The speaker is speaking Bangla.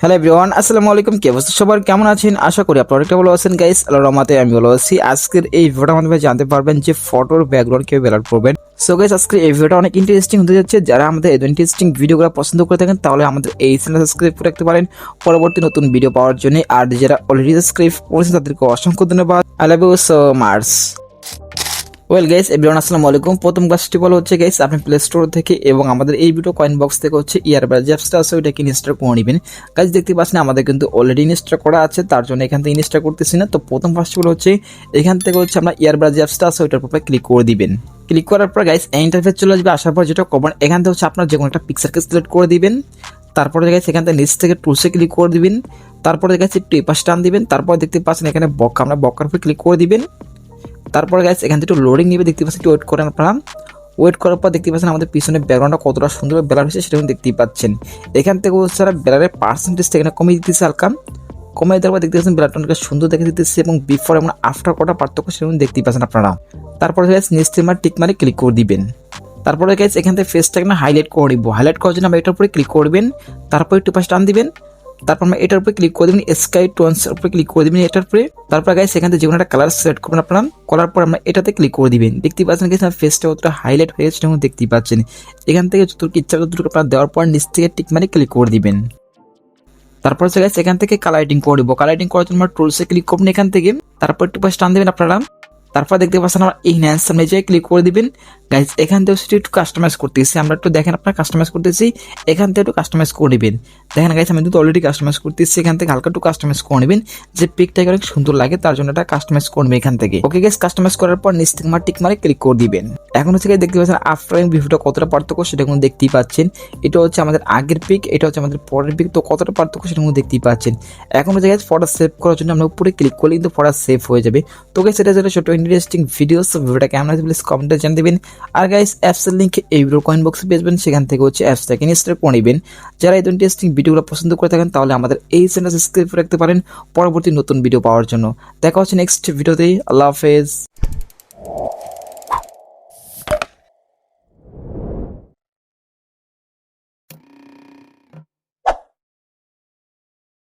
হ্যালো এভরিওয়ান, আসসালামু আলাইকুম। কি অবস্থা সবার, কেমন আছেন? আশা করি আপনারা অনেকটা ভালো আছেন গাইস। আল্লাহর রহমতে আমি ভালো আছি। আজকের এই ভিডিওটার মাধ্যমে জানতে পারবেন যে ফটোর ব্যাকগ্রাউন্ড কিভাবে ব্লার করবেন। সো গাইস, আজকে এই ভিডিওটা অনেক ইন্টারেস্টিং হতে যাচ্ছে। যারা আমাদের এই ইন্টারেস্টিং ভিডিওগুলো পছন্দ করে থাকেন তাহলে আমাদের এই চ্যানেল সাবস্ক্রাইব করে রাখতে পারেন পরবর্তী নতুন ভিডিও পাওয়ার জন্য। আর যারা অলরেডি সাবস্ক্রাইব করেছেন তাদেরকে অসংখ্য ধন্যবাদ। I love you so much. Well guys, everyone আসসালামু আলাইকুম। প্রথম কাজটি বলা হচ্ছে গাইস, আপনি প্লে স্টোর থেকে এবং আমাদের এই ভিডিও কয়েন বক্স থেকে হচ্ছে ইয়ারবাজ অ্যাপসটা আছে ওইটাকে ইনস্টল করে নেবেন। গাইস দেখতে পাচ্ছেন আমাদের কিন্তু অলরেডি ইনস্টল করা আছে, তার জন্য এখান থেকে ইনস্টল করতেছি না। তো প্রথম কাজটি বলা হচ্ছে এখান থেকে হচ্ছে আমরা ইয়ারবাজ অ্যাপসটা আছে ওইটার উপরে ক্লিক করে দিবেন। ক্লিক করার পর গাইস এই ইন্টারফেস চলে আসবে। আসার পর যেটা করবেন এখান থেকে হচ্ছে আপনার যে কোনো একটা পিকচারকে সিলেক্ট করে দিবেন। তারপরে গাইস এখান থেকে নিচ থেকে টুলসে ক্লিক করে দিবেন। তারপরে গাইস একটু এই পাশে টান দিবেন। তারপর দেখতে পাচ্ছেন এখানে বক্কা, আমরা বক্কার উপরে ক্লিক করে দিবেন। তারপরে গাইস এখান থেকে একটু লোডিং নিবে, দেখতে পাচ্ছেন, একটু ওয়েট করেন আপনারা। ওয়েট করার পর দেখতে পাচ্ছেন আমাদের পিছনে ব্যাকগ্রাউন্ডটা কতটা সুন্দর ব্লার হয়েছে সেটা দেখতেই পাচ্ছেন। এখান থেকে হচ্ছে ব্লারের পার্সেন্টেজটা এখানে কমিয়ে দিতেছে হালকা। কমিয়ে দেওয়ার পর দেখতে পাচ্ছেন ব্লারটা অনেক সুন্দর দেখে দিতেছে এবং বিফোর এবং আফটার কটা পার্থক্য সেটা দেখতেই পাচ্ছেন আপনারা। তারপরে গাইস নিচ থেকে টিক মারে ক্লিক করে দিবেন। তারপরে গাইস এখান থেকে ফেসটাকে না হাইলাইট করে দিব। হাইলাইট করার জন্য আমরা এটার উপরে ক্লিক করবেন। তারপর একটু পাশে টান দিবেন। তারপর আমরা এটার উপরে ক্লিক করে দেবেন, স্কাই টোনসের উপরে ক্লিক করে দিবেন এটার উপরে। তারপর গাইস এখান থেকে যে কোনো একটা কালার সিলেক্ট করবেন আপনারা। করার পর আমরা এটাতে ক্লিক করে দিবেন। দেখতেই পাচ্ছেন গাইস আমার ফেসটা কতটা হাইলাইট হয়ে গেছে সেটা দেখতেই পাচ্ছেন। এখান থেকে যতটুকু ইচ্ছা ততটুকু আপনারা দেওয়ার পর নিচ থেকে টিক মানে ক্লিক করে দিবেন। তারপর হচ্ছে গাইস এখান থেকে কালারিং করে দিব। কালারিং করার জন্য আমরা টুলসে ক্লিক করবেন এখান থেকে। তারপর একটু পাশে টান দেবেন আপনারা। তারপর দেখতে পাচ্ছেন আমরা ইনহ্যান্স সামনে যেয়ে ক্লিক করে দিবেন। গাইস এখান থেকে একটু কাস্টমাইজ করতেছি আমরা, একটু দেখেন আপনারা কাস্টমাইজ করতেছি। এখান থেকে একটু কাস্টমাইজ করে নেবেন। দেখেন গাইস আমি কিন্তু অলরেডি কাস্টমাইজ করতেছি। এখান থেকে হালকা একটু কাস্টমাইজ করে নেবেন, যে পিকটাকে অনেক সুন্দর লাগে তার জন্য এটা কাস্টমাইজ করবে এখান থেকে। ওকে গাইস, কাস্টমাইজ করার পর নিচ থেকে টিক মারে ক্লিক করে দিবেন। এখন হচ্ছে দেখতে পাচ্ছেন আফটার এবং বিফোরটা কতটা পার্থক্য সেটা কিন্তু দেখতেই পাচ্ছেন। এটা হচ্ছে আমাদের আগের পিক, এটা হচ্ছে আমাদের পরের পিক, তো কতটা পার্থক্য সেটা কিন্তু দেখতেই পাচ্ছেন। এখন হচ্ছে গাইস ফটো সেভ করার জন্য আমরা উপরে ক্লিক করলে কিন্তু ফটো সেভ হয়ে যাবে। তো গাইস এটা যেটা ছোট ইন্টারেস্টিং ভিডিওস, ভিডিওটা কেমন আছে প্লিজ কমেন্টে জানিয়ে দিবেন। আর গাইস অ্যাপসের লিংক এই ভিডিও কয়েন বক্সে পেয়েবেন, সেখান থেকে হচ্ছে অ্যাপসটাকে ইনস্টল করে নেবেন। যারা এই ইন্টারেস্টিং ভিডিওগুলো পছন্দ করে থাকেন তাহলে আমাদের এই চ্যানেল সাবস্ক্রাইব করে রাখতে পারেন পরবর্তী নতুন ভিডিও পাওয়ার জন্য। দেখা হচ্ছে নেক্সট ভিডিওতে। আল্লাহ হাফেজ।